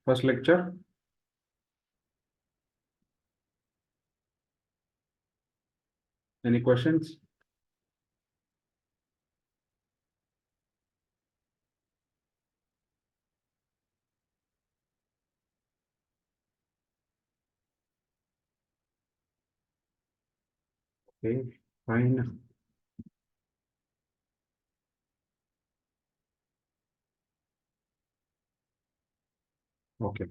first lecture. Any questions? Okay, fine. Okay.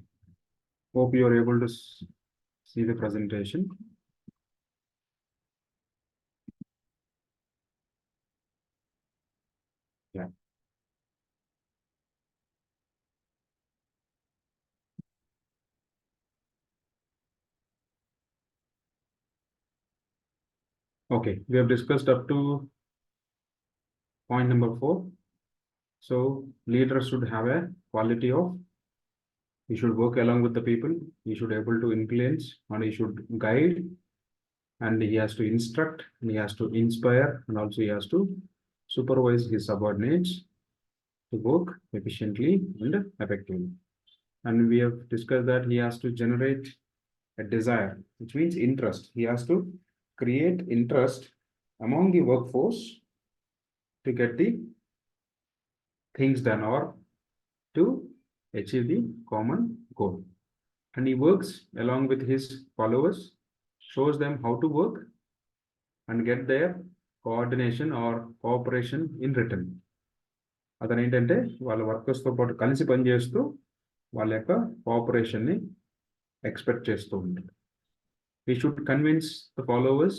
Hope you are able to see the presentation. Yeah. Okay, we have discussed up to point number 4. So leader should have a quality of, he should work along with the people, he should able to influence, and he should guide, and he has to instruct, and he has to inspire, and also he has to supervise his subordinates to work efficiently and effectively. And we have discussed that he has to generate a desire, which means interest. He has to create interest among the workforce to get the things done or to achieve the common goal. And he works along with his followers, shows them how to work and get their coordination or cooperation in return. అతను ఏంటంటే వాళ్ళ వర్కర్స్తో పాటు కలిసి పనిచేస్తూ వాళ్ళ యొక్క కోఆపరేషన్ని expect చేస్తూ ఉంటాడు. We should convince the followers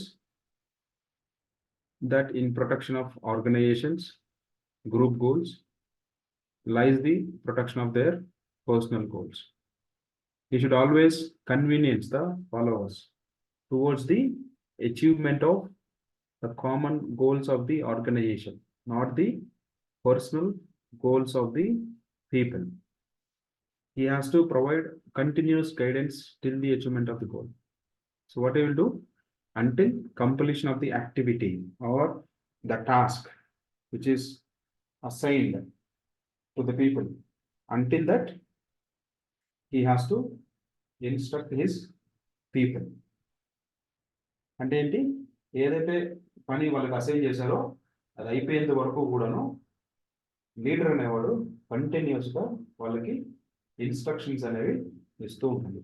that in protection of organizations, group goals, lies the protection of their personal goals. He should always convenience the followers towards the achievement of the common goals of the organization, not the personal goals of the people. He has to provide continuous guidance till the achievement of the goal. So what he will do until completion of the activity or the task which is assigned to the people. Until that, he has to instruct his people. అంటే ఏంటి, ఏదైతే పని వాళ్ళకి assign చేశారో అది అయిపోయేంత వరకు కూడాను లీడర్ అనేవాడు కంటిన్యూస్గా వాళ్ళకి ఇన్స్ట్రక్షన్స్ అనేవి ఇస్తూ ఉంటుంది.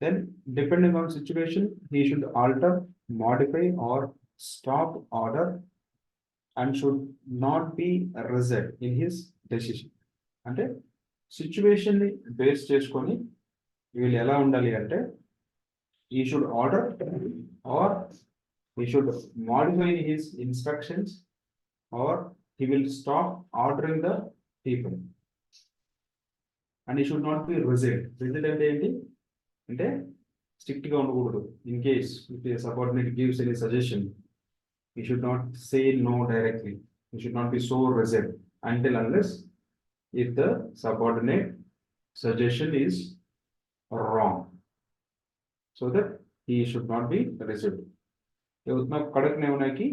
Then, depending on situation, he should alter, modify, or stop order, and should not be rigid in his decision. అంటే సిచ్యువేషన్ ని బేస్ చేసుకొని వీళ్ళు ఎలా ఉండాలి అంటే, he should order or he should modify his instructions or he will stop ordering the people. And he should not be rigid. Rigid అంటే ఏంటి అంటే స్ట్రిక్ట్ గా ఉండకూడదు. In case if A subordinate gives any suggestion, he should not say no directly. He should not be so rigid until unless if the subordinate suggestion is wrong, so that he should not be rigid. ये उतना कड़क नहीं होना कि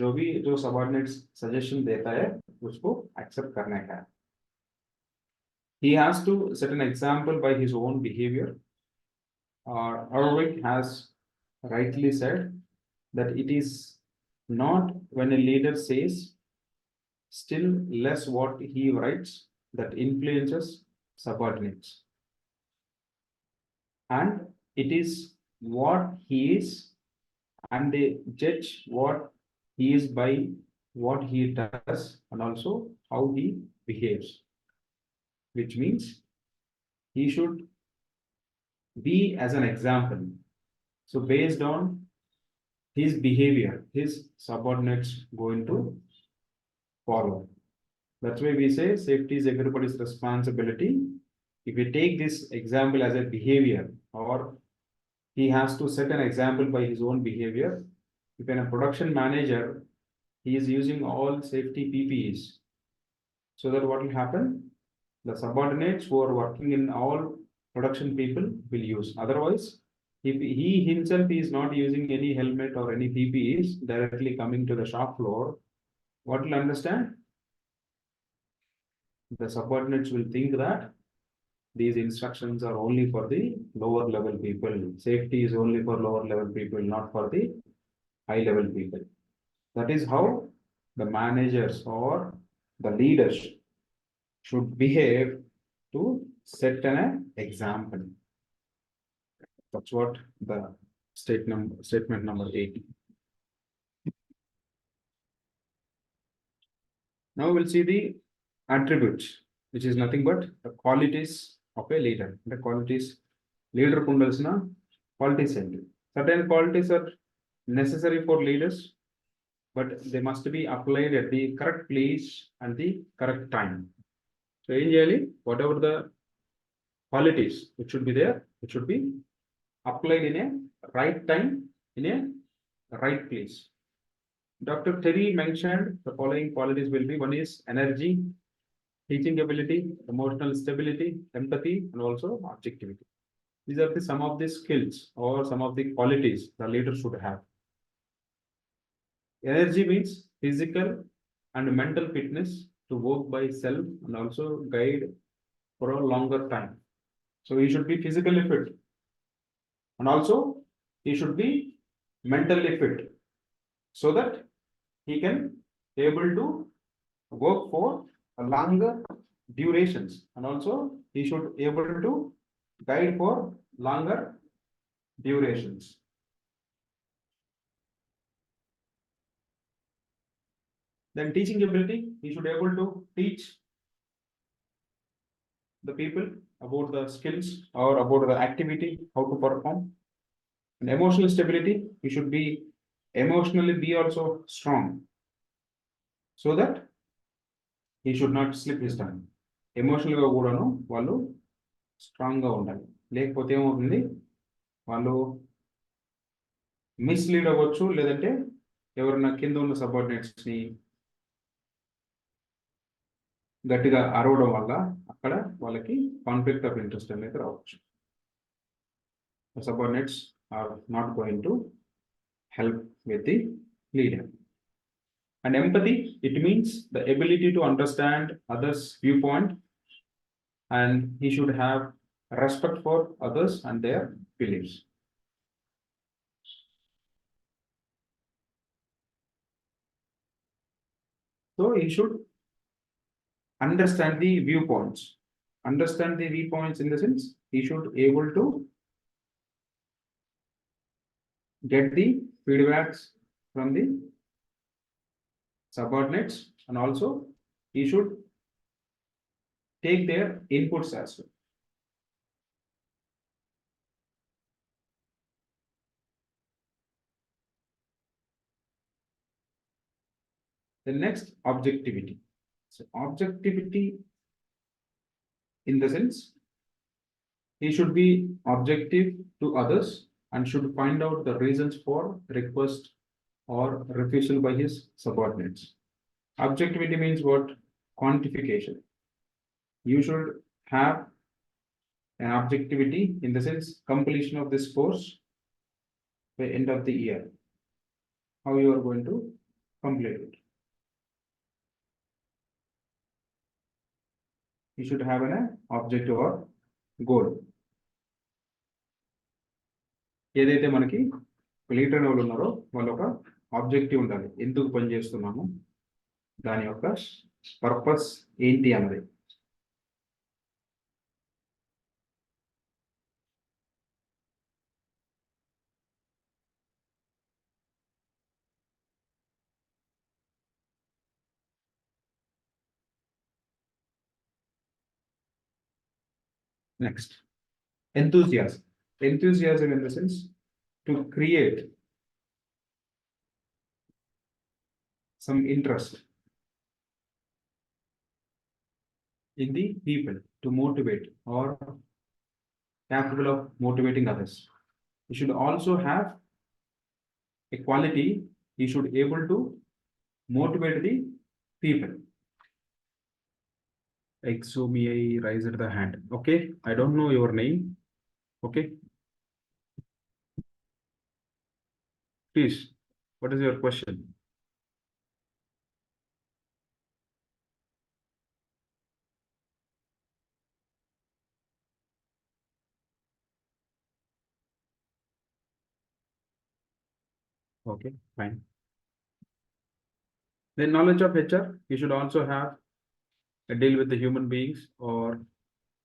जो subordinate suggestion देता है उसको accept करने का. He has to set an example by his own behavior. Erwick has rightly said that it is not when a leader says, still less what he writes, that influences subordinates. And it is what he is, and they judge what he is by what he does and also how he behaves. Which means he should be as an example. So based on his behavior, his subordinates going to follow. That's why we say safety is everybody's responsibility. If we take this example as a behavior, or he has to set an example by his own behavior. If in a production manager, he is using all safety PPEs, so that what will happen? The subordinates who are working in all production people will use. Otherwise, If he himself is not using any helmet or any PPEs directly coming to the shop floor, what will understand? The subordinates will think that these instructions are only for the lower level people. Safety is only for lower level people, not for the high level people. That is how the managers or the leaders should behave to set an example. That's what the statement number 8. Now we'll see the attributes, which is nothing but the qualities of a leader. The qualities leader kundalsina qualities and certain qualities are necessary for leaders, but they must be applied at the correct place and the correct time. So in whatever the qualities which should be there, it should be applied in a right time, in a right place. Dr. Terry mentioned the following qualities will be: one is energy, teaching ability, emotional stability, empathy, and also objectivity. These are some of the skills or some of the qualities the leader should have. Energy means physical and mental fitness to work by self and also guide for a longer time. So he should be physically fit and also he should be mentally fit so that he can able to work for a longer durations and also he should able to guide for longer durations. Then teaching ability, he should able to teach the people about the skills or about the activity, how to perform. And emotional stability, he should be emotionally be also strong so that he should not slip his tongue. ఎమోషనల్గా కూడాను వాళ్ళు స్ట్రాంగ్గా ఉండాలి, లేకపోతే ఏమవుతుంది వాళ్ళు mislead అవ్వచ్చు, లేదంటే ఎవరైనా కింద ఉన్న సబార్డినేట్స్ని గట్టిగా అరవడం వల్ల అక్కడ వాళ్ళకి కాన్ఫ్లిక్ట్ ఆఫ్ ఇంట్రెస్ట్ అనేది రావచ్చు. Subordinates are not going to help with the leader. And empathy, it means the ability to understand others' viewpoint and he should have respect for others and their beliefs. So he should understand the viewpoints. Understand the viewpoints in the sense he should able to get the feedbacks from the subordinates and also he should take their inputs as well. The next, objectivity. So objectivity in the sense he should be objective to others and should find out the reasons for request or refusal by his subordinates. Objectivity means what? Quantification. You should have an objectivity in the sense completion of this course by end of the year. How you are going to complete it. You should have an objective or goal. ఏదైతే మనకి leader వాళ్ళు ఉన్నారో వాళ్ళ ఒక objective ఉండాలి, ఎందుకు పని చేస్తున్నాము, దాని యొక్క పర్పస్ ఏంటి అన్నది. Next, enthusiasm. Enthusiasm in the sense to create some interest in the people to motivate or capable of motivating others. You should also have a quality, you should able to motivate the people. XOMI raised the hand. Okay, I don't know your name. Okay. Please, what is your question? Okay, fine. The knowledge of HR, you should also have a deal with the human beings, or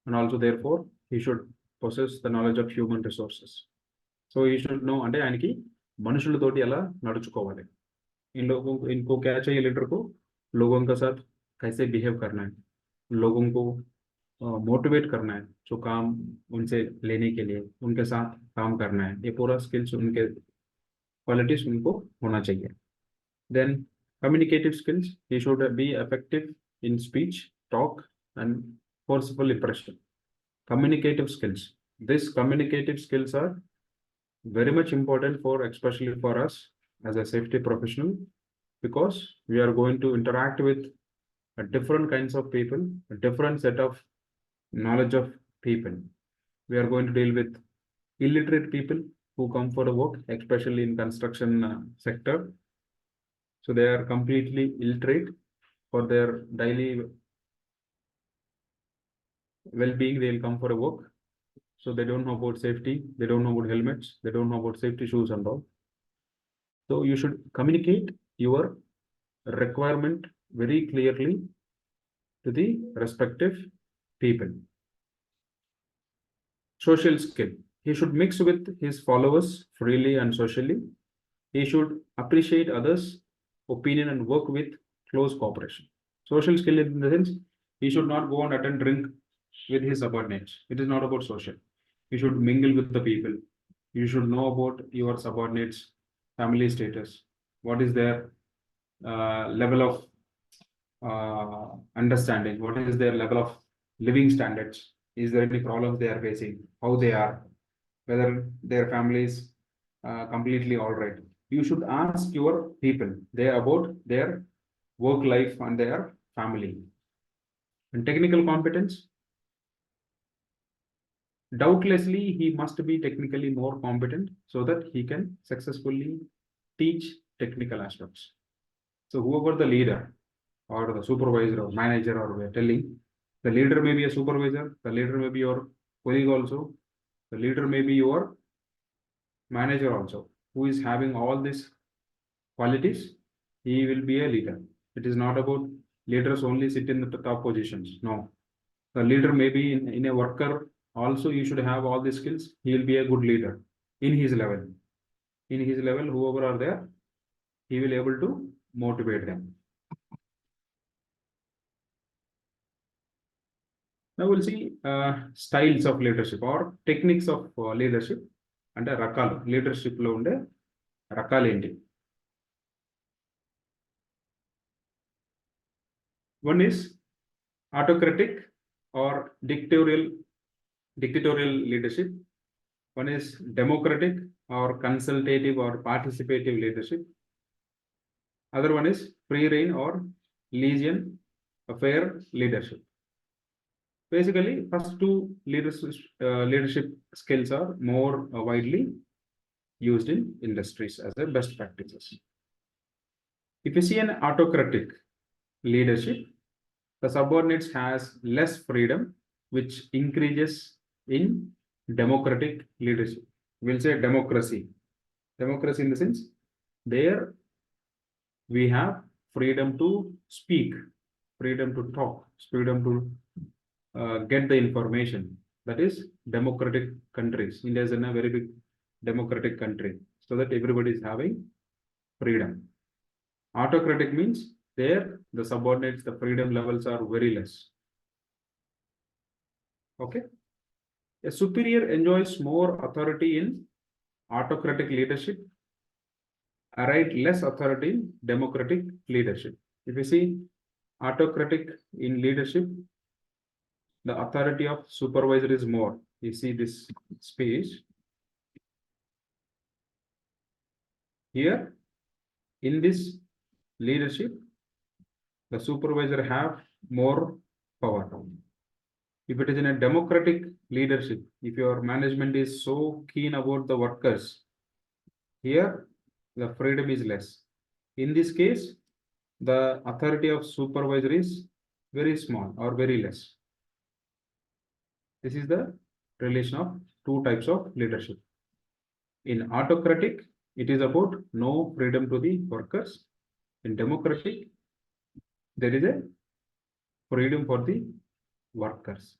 and also therefore he should possess the knowledge of human resources. So you should know అంటే ఆయనకి మనుషులతోటి ఎలా నడుచుకోవాలి. इनको क्या चाहिए leader को, लोगों के साथ कैसे बिहेव करना है, लोगों को मोटिवेट करना है, जो काम उनसे लेने के लिए उनके साथ काम करना है, ये पूरा स्किल्स उनके क्वालिटीज उनको होना चाहिए. Then communicative skills, he should be effective in speech, talk, and forceful impression. Communicative skills. These communicative skills are very much important for, especially for us as a safety professional, because we are going to interact with a different kinds of people, a different set of knowledge of people. We are going to deal with illiterate people who come for a work, especially in construction sector. So they are completely illiterate for their daily well-being. They'll come for a work. So they don't know about safety. They don't know about helmets. They don't know about safety shoes and all. So you should communicate your requirement very clearly to the respective people. Social skill. He should mix with his followers freely and socially. He should appreciate others' opinion and work with close cooperation. Social skill in the sense, he should not go and attend drink with his subordinates. It is not about social. You should mingle with the people. You should know about your subordinates' family status. What is their level of understanding? What is their level of living standards? Is there any problems they are facing? How they are? Whether their family is completely all right. You should ask your people about their work life and their family. And technical competence, doubtlessly he must be technically more competent so that he can successfully teach technical aspects. So whoever the leader or the supervisor or manager, or we are telling, the leader may be a supervisor, the leader may be your colleague also, the leader may be your manager also, who is having all these qualities, he will be a leader. It is not about leaders only sit in the top positions. No, the leader may be in a worker also. You should have all these skills. He will be a good leader in his level. In his level, whoever are there, he will able to motivate them. Now we'll see styles of leadership or techniques of leadership. And rakalu leadership lo unde rakalu enti. One is autocratic or dictatorial leadership. One is democratic or consultative or participative leadership. Other one is free reign or laissez-faire leadership. Basically, first two leadership skills are more widely used in industries as a best practices. If you see an autocratic leadership, the subordinates has less freedom, which increases in democratic leadership. We'll say democracy. Democracy in the sense, there we have freedom to speak, freedom to talk, freedom to get the information. That is democratic countries. India is in a very big democratic country, so that everybody is having freedom. Autocratic means there the subordinates, the freedom levels are very less. Okay. A superior enjoys more authority in autocratic leadership, right? Less authority in democratic leadership. If you see autocratic in leadership, the authority of supervisor is more. You see this space here. In this leadership, the supervisor have more power. If it is in a democratic leadership, if your management is so keen about the workers, here the freedom is less. In this case, the authority of supervisor is very small or very less. This is the relation of two types of leadership. In autocratic, it is about no freedom to the workers. In democratic, there is a freedom for the workers.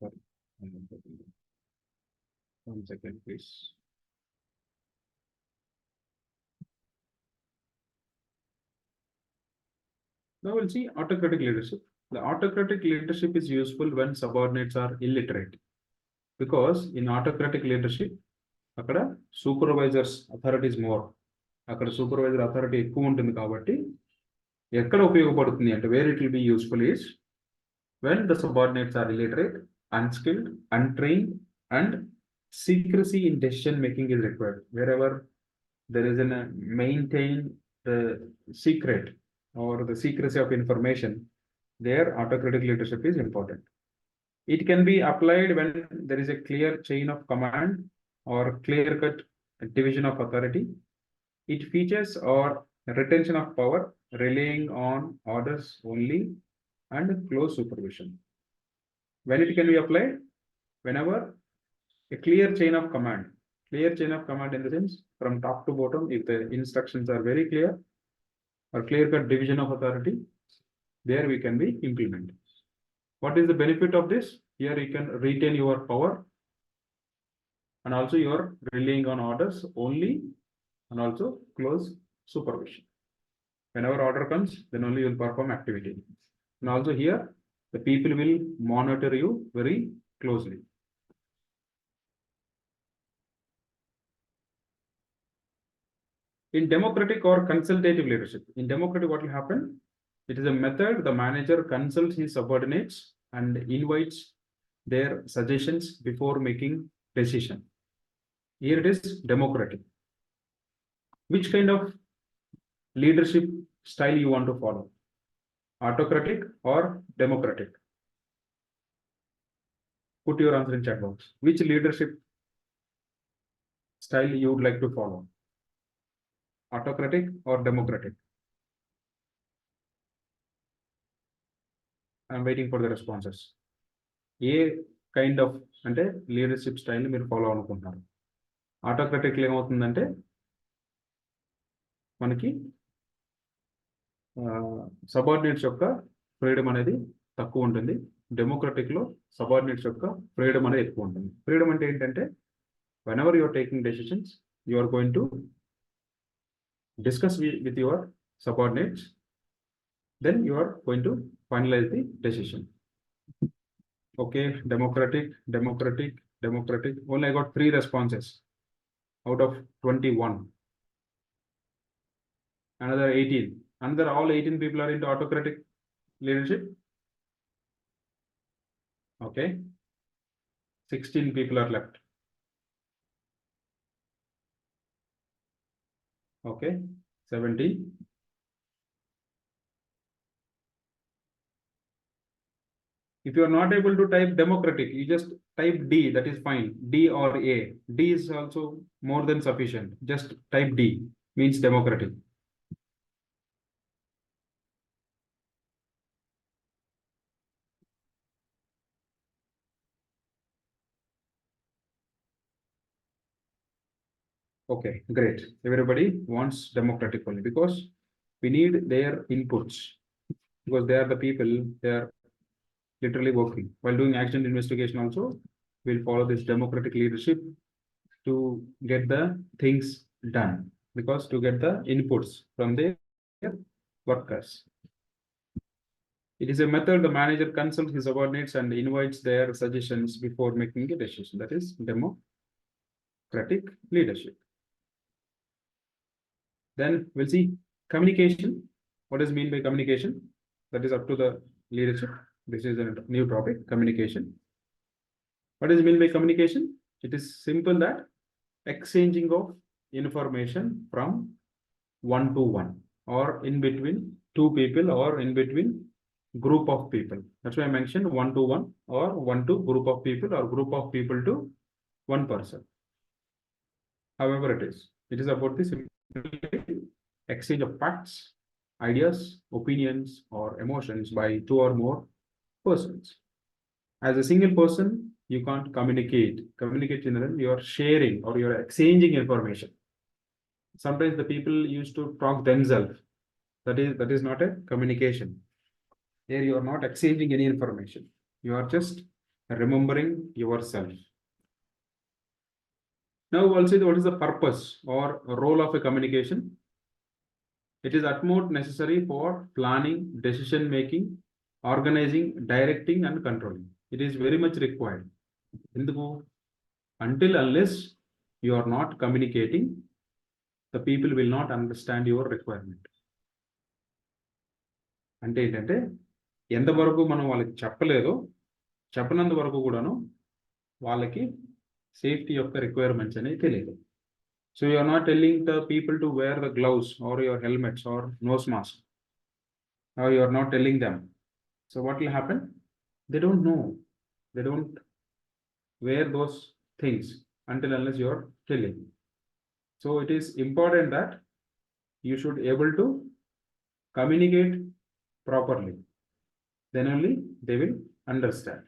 Sorry. 1 second, please. Now we'll see autocratic leadership. The autocratic leadership is useful when subordinates are illiterate. Because in autocratic leadership, అక్కడ supervisors authorities more, అక్కడ supervisor authority ఎక్కువ ఉంటుంది కాబట్టి ఎక్కడ ఉపయోగపడుతుంది అంటే where it will be useful is when the subordinates are illiterate, unskilled, untrained and secrecy in decision making is required. Wherever there is a maintain the secret or the secrecy of information, there autocratic leadership is important. It can be applied when there is a clear chain of command or clear-cut division of authority. It features or retention of power, relying on orders only and close supervision. When it can be applied? Whenever a clear chain of command in the sense from top to bottom, if the instructions are very clear, or clear-cut division of authority, there we can be implemented. What is the benefit of this? Here you can retain your power, and also you are relying on orders only, and also close supervision. Whenever order comes, then only you will perform activity. And also here, the people will monitor you very closely. In democratic or consultative leadership, in democratic, what will happen? It is a method the manager consults his subordinates and invites their suggestions before making decision. Here it is democratic. Which kind of leadership style you want to follow? Autocratic or democratic? Put your answer in chat box. Which leadership style you would like to follow? Autocratic or democratic? I am waiting for the responses. A kind of అంటే leadership style మీరు follow అనుకుంటున్నారు? Autocratic ఏమవుతుందంటే మనకి subordinates యొక్క freedom అనేది తక్కువ ఉంటుంది. Democratic లో సబార్డినేట్స్ యొక్క ఫ్రీడమ్ అనేది ఎక్కువ ఉంటుంది. ఫ్రీడమ్ అంటే ఏంటంటే whenever you are taking decisions, you are going to discuss with your subordinates, then you are going to finalize the decision. Okay, democratic. Only I got 3 responses out of 21. Another 18. Another all 18 people are into autocratic leadership. Okay, 16 people are left. Okay, 17. If you are not able to type democratic, you just type D, that is fine. D or A. D is also more than sufficient. Just type D, means democratic. Okay, great. Everybody wants democratic only because we need their inputs, because they are the people, they are literally working. While doing accident investigation also, we'll follow this democratic leadership to get the things done, because to get the inputs from their workers. It is a method the manager consults his subordinates and invites their suggestions before making a decision. That is democratic leadership. Then we'll see communication. What does mean by communication? That is up to the leadership. This is a new topic, communication. What does it mean by communication? It is simple that exchanging of information from one to one, or in between two people, or in between group of people. That's why I mentioned 1-to-1 or 1 to group of people or group of people to one person. However it is about the simple exchange of facts, ideas, opinions, or emotions by two or more persons. As a single person, you can't communicate. Communicate in general, you are sharing or you are exchanging information. Sometimes the people used to talk themselves. That is not a communication. Here you are not exchanging any information. You are just remembering yourself. Now we'll see what is the purpose or role of a communication. It is utmost necessary for planning, decision making, organizing, directing, and controlling. It is very much required. Until unless you are not communicating, the people will not understand your requirement. అంటే ఏంటంటే ఎంతవరకు మనం వాళ్ళకి చెప్పలేదో చెప్పనంత వరకు కూడాను వాళ్ళకి safety యొక్క requirements అనేవి తెలియదు. So you are not telling the people to wear the gloves or your helmets or nose mask. Or you are not telling them. So what will happen? They don't know. They don't wear those things until unless you are telling. So it is important that you should able to communicate properly. Then only they will understand.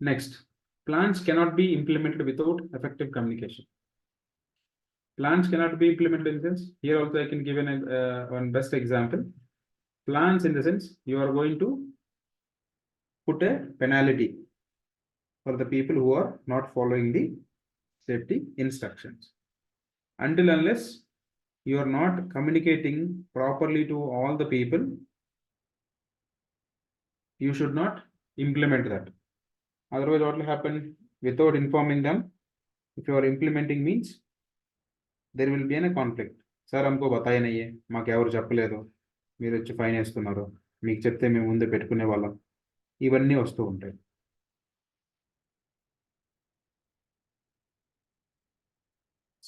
Next, plans cannot be implemented without effective communication. Plans cannot be implemented in the sense, here also I can give one best example. Plans in the sense, you are going to put a penalty for the people who are not following the safety instructions. Until unless you are not communicating properly to all the people, you should not implement that. Otherwise, what will happen? Without informing them, if you are implementing means, there will be a conflict. Sir, हमको बताया नहीं है, మాకు ఎవరు చెప్పలేదు, మీరు వచ్చి fine వేస్తున్నారు, మీకు చెప్తే మేము ముందే పెట్టుకునే వాళ్ళం, ఇవన్నీ వస్తూ ఉంటాయి.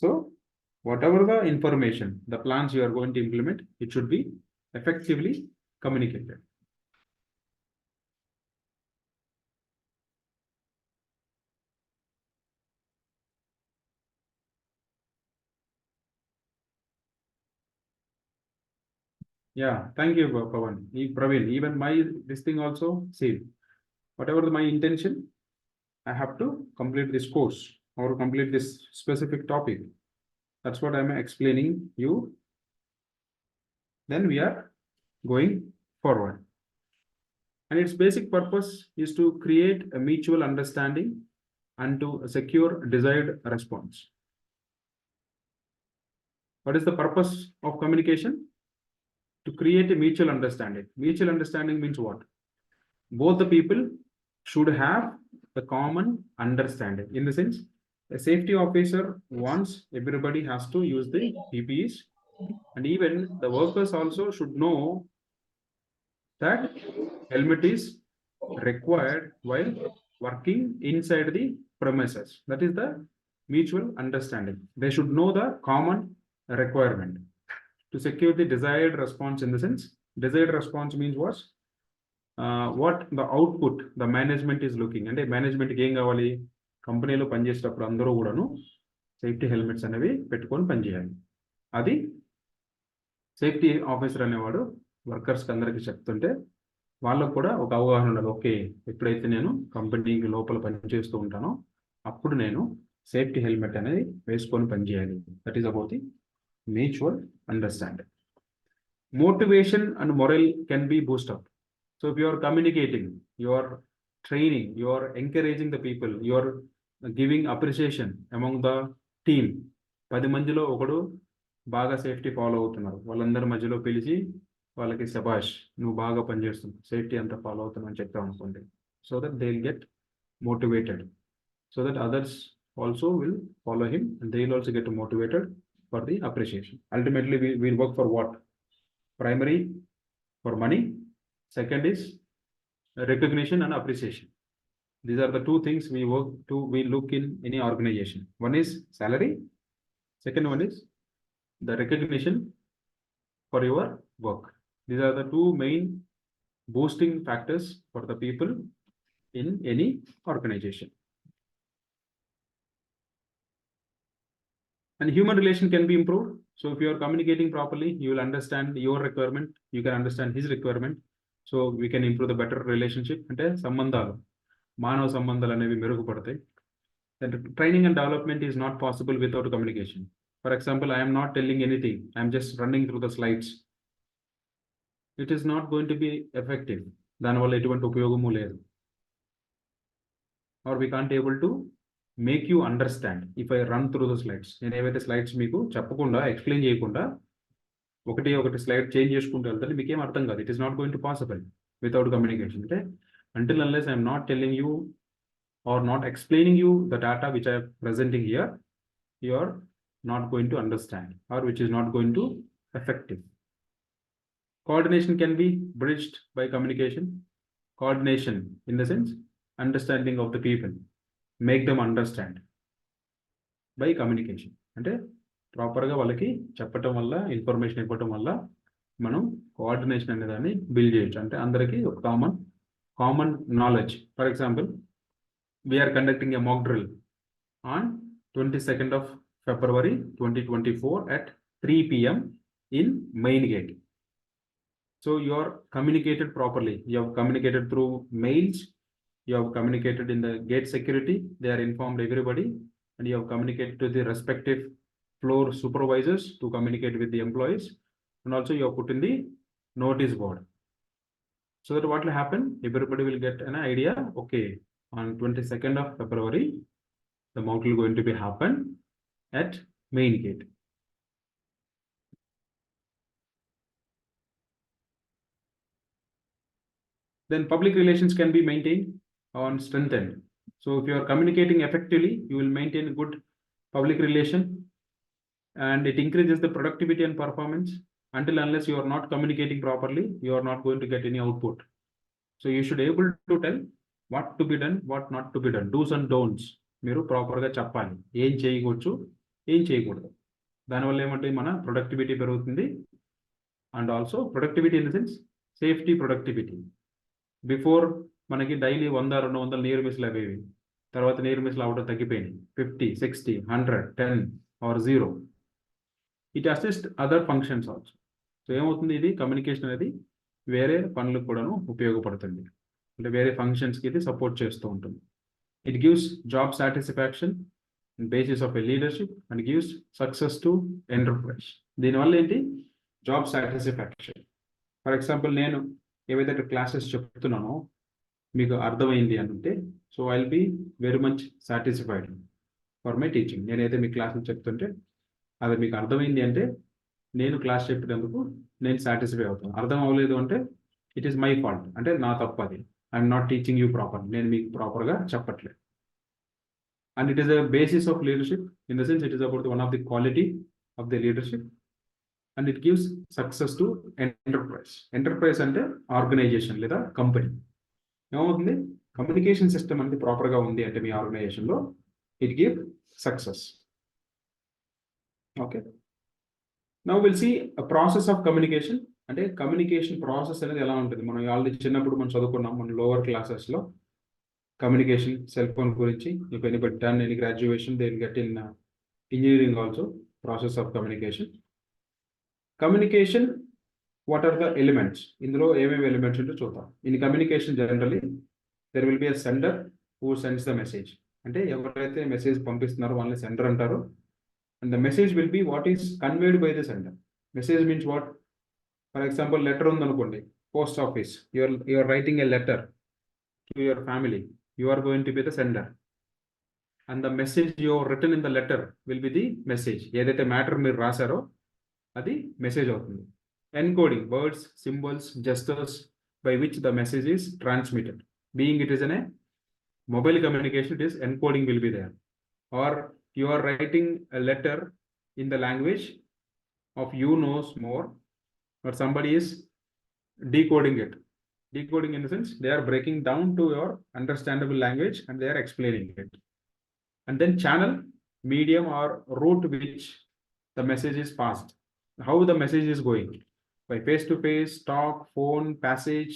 So whatever the information, the plans you are going to implement, it should be effectively communicated. Yeah, thank you, Pawan. Praveen, even this thing also, see, whatever my intention, I have to complete this course or complete this specific topic. That's what I'm explaining you. Then we are going forward. And its basic purpose is to create a mutual understanding and to secure desired response. What is the purpose of communication? To create a mutual understanding. Mutual understanding means what? Both the people should have the common understanding. In the sense, a safety officer wants everybody has to use the PPEs, and even the workers also should know that helmet is required while working inside the premises. That is the mutual understanding. They should know the common requirement to secure the desired response. In the sense, desired response means what the output the management is looking. And management ఏం కావాలి, కంపెనీలో పనిచేసేటప్పుడు అందరూ కూడాను safety helmets అనేవి పెట్టుకొని పనిచేయాలి. అది సేఫ్టీ ఆఫీసర్ అనేవాడు వర్కర్స్కి అందరికి చెప్తుంటే వాళ్ళకు కూడా ఒక అవగాహన ఉండాలి. ఓకే, ఎప్పుడైతే నేను కంపెనీకి లోపల పనిచేస్తూ ఉంటానో అప్పుడు నేను సేఫ్టీ హెల్మెట్ అనేది వేసుకొని పనిచేయాలి. That is about the mutual understanding. Motivation and morale can be boosted up. So if you are communicating, you are training, you are encouraging the people, you are giving appreciation among the team. 10 మందిలో ఒకడు బాగా safety follow అవుతున్నారు, వాళ్ళందరి మధ్యలో పిలిచి వాళ్ళకి శబాష్, నువ్వు బాగా పనిచేస్తున్నావు, సేఫ్టీ అంతా ఫాలో అవుతున్నావు అని చెప్తాం అనుకోండి. So that they will get motivated, so that others also will follow him and they will also get motivated for the appreciation. Ultimately, we will work for what? Primary, for money. Second is recognition and appreciation. These are the two things we look in any organization. One is salary. Second one is the recognition for your work. These are the two main boosting factors for the people in any organization. And human relation can be improved. So if you are communicating properly, you will understand your requirement, you can understand his requirement. So we can improve the better relationship. అంటే సంబంధాలు, మానవ సంబంధాలు అనేవి మెరుగుపడతాయి. Training and development is not possible without communication. For example, I am not telling anything, I am just running through the slides. It is not going to be effective. దానివల్ల ఎటువంటి ఉపయోగము లేదు. Or we can't able to make you understand if I run through the slides. నేను ఏవైతే slides మీకు చెప్పకుండా explain చేయకుండా ఒకటి స్లైడ్ చేంజ్ చేసుకుంటూ వెళ్తే మీకు ఏం అర్థం కాదు. It is not going to possible without communication. అంటే until unless I am not telling you or not explaining you the data which I am presenting here, you are not going to understand, or which is not going to effective. Coordination can be bridged by communication. Coordination in the sense understanding of the people, make them understand by communication. అంటే ప్రాపర్గా వాళ్ళకి చెప్పటం వల్ల, information ఇవ్వటం వల్ల మనం coordination అనే దాన్ని బిల్డ్ చేయొచ్చు. అంటే అందరికీ ఒక common knowledge. For example, we're conducting a mock drill on 22nd of February 2024 at 3 PM in main gate. So you are communicated properly. You have communicated through mails. You have communicated in the gate security. They are informed everybody, and you have communicated to the respective floor supervisors to communicate with the employees. And also you have put in the notice board. So that what will happen? Everybody will get an idea. Okay, on 22nd of February, the mock will going to be happen at main gate. Then public relations can be maintained and strengthened. So if you are communicating effectively, you will maintain good public relation, and it increases the productivity and performance. Until unless you are not communicating properly, you are not going to get any output. So you should able to tell what to be done, what not to be done, do's and don'ts. మీరు ప్రాపర్గా చెప్పాలి, ఏం చేయవచ్చు, ఏం చేయకూడదు. దానివల్ల ఏమంటే మన ప్రొడక్టివిటీ పెరుగుతుంది. And also productivity in the sense safety productivity. Before మనకి డైలీ 100-200 నీరు మిస్లు అవేవి. తర్వాత నీరు మిస్లు అవడం తగ్గిపోయినాయి. 50, 60, 100, 10 or 0. It assist other functions also. So ఏమవుతుంది, ఇది కమ్యూనికేషన్ అనేది వేరే పనులకు కూడాను ఉపయోగపడుతుంది. అంటే వేరే ఫంక్షన్స్కి ఇది సపోర్ట్ చేస్తూ ఉంటుంది. It gives job satisfaction basis of a leadership and gives success to enterprise. దీనివల్ల ఏంటి, జాబ్ సాటిస్ఫాక్షన్. ఫర్ ఎగ్జాంపుల్, నేను ఏవైతే క్లాసెస్ చెప్తున్నానో మీకు అర్థమైంది అంటే, so I will be very much satisfied for my teaching. నేనైతే మీ క్లాసులు చెప్తుంటే అది మీకు అర్థమైంది అంటే నేను క్లాస్ చెప్పేటందుకు నేను సాటిస్ఫై అవుతాను. అర్థం అవ్వలేదు అంటే ఇట్ ఈస్ మై ఫాల్ట్, అంటే నా తప్పు అది. I'm not teaching you proper, నేను మీకు ప్రాపర్గా చెప్పట్లేదు. And it is a basis of leadership in the sense it is about one of the quality of the leadership. And it gives success to enterprise. Enterprise అంటే organisation లేదా company. ఏమవుతుంది, communication system అనేది ప్రాపర్గా ఉంది అంటే మీ ఆర్గనైజేషన్లో, it give success. Okay, now will see a process of communication. అంటే కమ్యూనికేషన్ ప్రాసెస్ అనేది ఎలా ఉంటుంది. మనం ఆల్రెడీ చిన్నప్పుడు మనం చదువుకున్నాం, మన లోవర్ క్లాసెస్లో కమ్యూనికేషన్ సెల్ ఫోన్ గురించి. If anybody done any graduation they will get in engineering also process of communication. Communication, what are the elements, ఇందులో ఏమేమి ఎలిమెంట్స్ ఉంటే చూద్దాం. In communication generally there will be a sender who sends the message. అంటే ఎవరైతే message పంపిస్తున్నారో వాళ్ళని sender అంటారు. And the message will be what is conveyed by the sender. Message means what? For example, letter undanukondi, post office, you are writing a letter to your family. You are going to be the sender, and the message you have written in the letter will be the message. Edaithe matter meer rasaro adi message avutundi. Encoding, words, symbols, gestures by which the message is transmitted. Being it is in a mobile communication, it is encoding will be there. Or you are writing a letter in the language of you knows more, or somebody is decoding it. Decoding in the sense they are breaking down to your understandable language and they are explaining it. And then channel, medium or route which the message is passed. How the message is going by face-to-face, talk, phone, passage,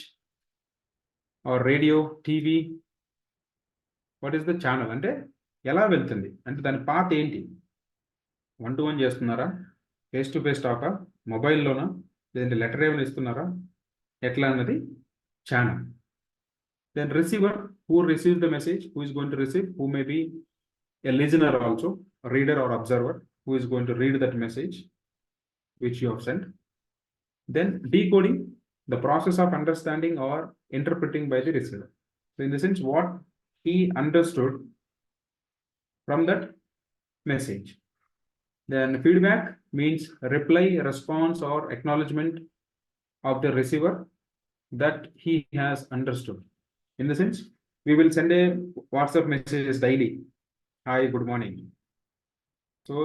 or radio, TV. What is the channel? అంటే ఎలా వెళ్తుంది అంటే దాని path ఏంటి? 1-to-1 చేస్తున్నారా, face-to-face taka, మొబైల్లోనా, లేదంటే letter ఏమైనా ఇస్తున్నారా, ఎట్లా అన్నది channel. Then receiver, who receives the message, who is going to receive, who may be a listener also, a reader or observer, who is going to read that message which you have sent. Then decoding, the process of understanding or interpreting by the receiver. So in the sense what he understood from that message. Then feedback means reply, response or acknowledgement of the receiver that he has understood. In the sense, we will send a WhatsApp messages daily. Hi, good morning. So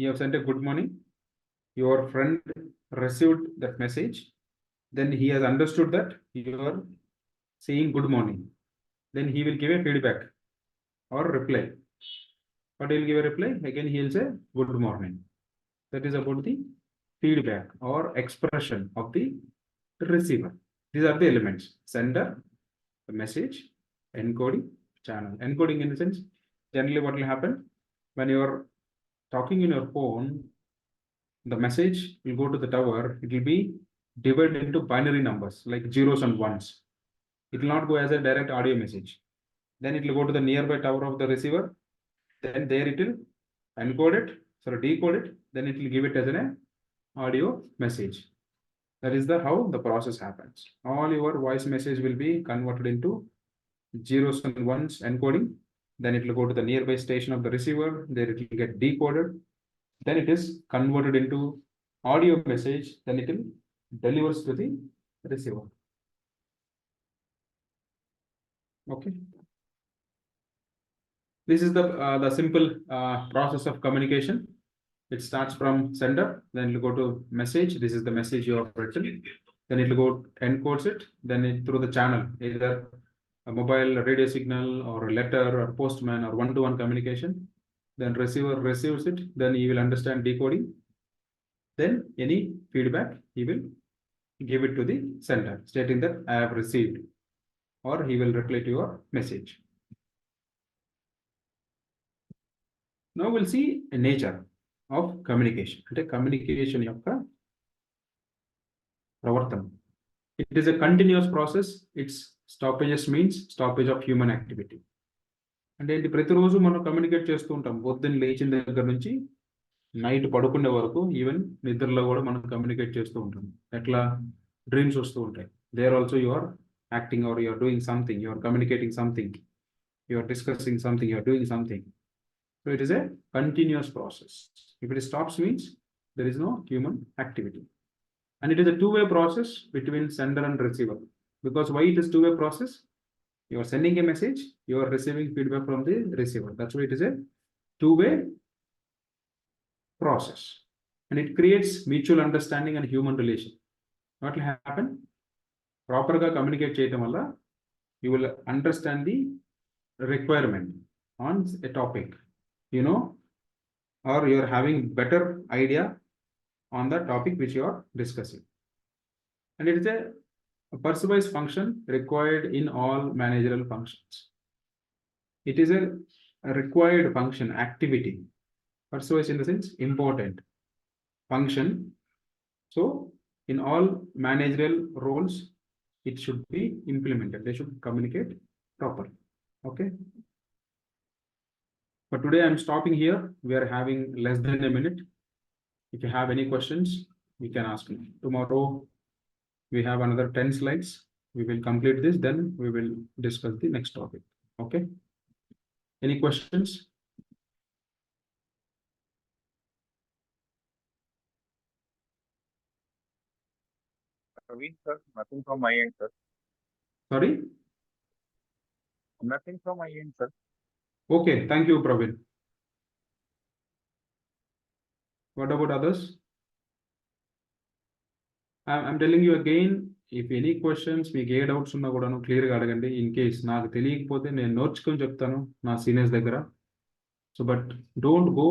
you have sent a good morning. Your friend received that message. Then he has understood that you are saying good morning. Then he will give a feedback or reply. But he will give a reply. Again, he will say good morning. That is about the feedback or expression of the receiver. These are the elements: sender, the message, encoding, channel. Encoding in the sense, generally what will happen when you are talking in your phone, the message will go to the tower. It will be divided into binary numbers like zeros and ones. It will not go as a direct audio message. Then it will go to the nearby tower of the receiver. Then there it will encode it, decode it. Then it will give it as an audio message. That is how the process happens. All your voice message will be converted into zeros and ones encoding. Then it will go to the nearby station of the receiver. There it will get decoded. Then it is converted into audio message. Then it will delivers to the receiver. Okay. This is the simple process of communication. It starts from sender, then it will go to message. This is the message you have written. Then it will go encodes it. Then it through the channel, either a mobile radio signal or a letter or postman or 1-to-1 communication. Then receiver receives it. Then he will understand decoding. Then any feedback he will give it to the sender, stating that I have received, or he will reply to your message. Now we'll see a nature of communication. అంటే communication యొక్క ప్రవర్తన. It is a continuous process. Its stoppages means stoppage of human activity. అంటే ఇది ప్రతిరోజు మనం communicate చేస్తూ ఉంటాం. పొద్దున్న లేచిన దగ్గర నుంచి నైట్ పడుకునే వరకు, ఈవెన్ నిద్రలో కూడా మనం కమ్యూనికేట్ చేస్తూ ఉంటాం. ఎట్లా డ్రీమ్స్ వస్తూ ఉంటాయి. There also you are acting or you are doing something, you are communicating something, you are discussing something, you are doing something. So it is a continuous process. If it stops means there is no human activity. And it is a two-way process between sender and receiver. Because why it is two-way process? You are sending a message, you are receiving feedback from the receiver. That's why it is a two-way process. And it creates mutual understanding and human relation. What will happen? Properly communicate cheyadam valla you will understand the requirement on a topic, you know, or you are having better idea on the topic which you are discussing. And it is a persuasive function required in all managerial functions. It is a required function, activity. Persuasive in the sense important function. So in all managerial roles it should be implemented. They should communicate properly. Okay. But today I'm stopping here. We are having less than a minute. If you have any questions, you can ask me. Tomorrow we have another 10 slides. We will complete this, then we will discuss the next topic. Okay. Any questions? Praveen, sir, nothing from my end, sir. Sorry? Nothing from my end, sir. Okay, thank you, Praveen. What about others? I'm telling you again, if any questions మీకు ఏ doubts ఉన్నా కూడాను క్లియర్గా అడగండి. In case నాకు తెలియకపోతే నేను నోట్స్కొని చెప్తాను నా సీనియర్స్ దగ్గర. So but don't go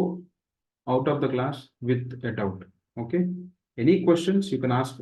out of the class with a doubt. Okay, any questions you can ask.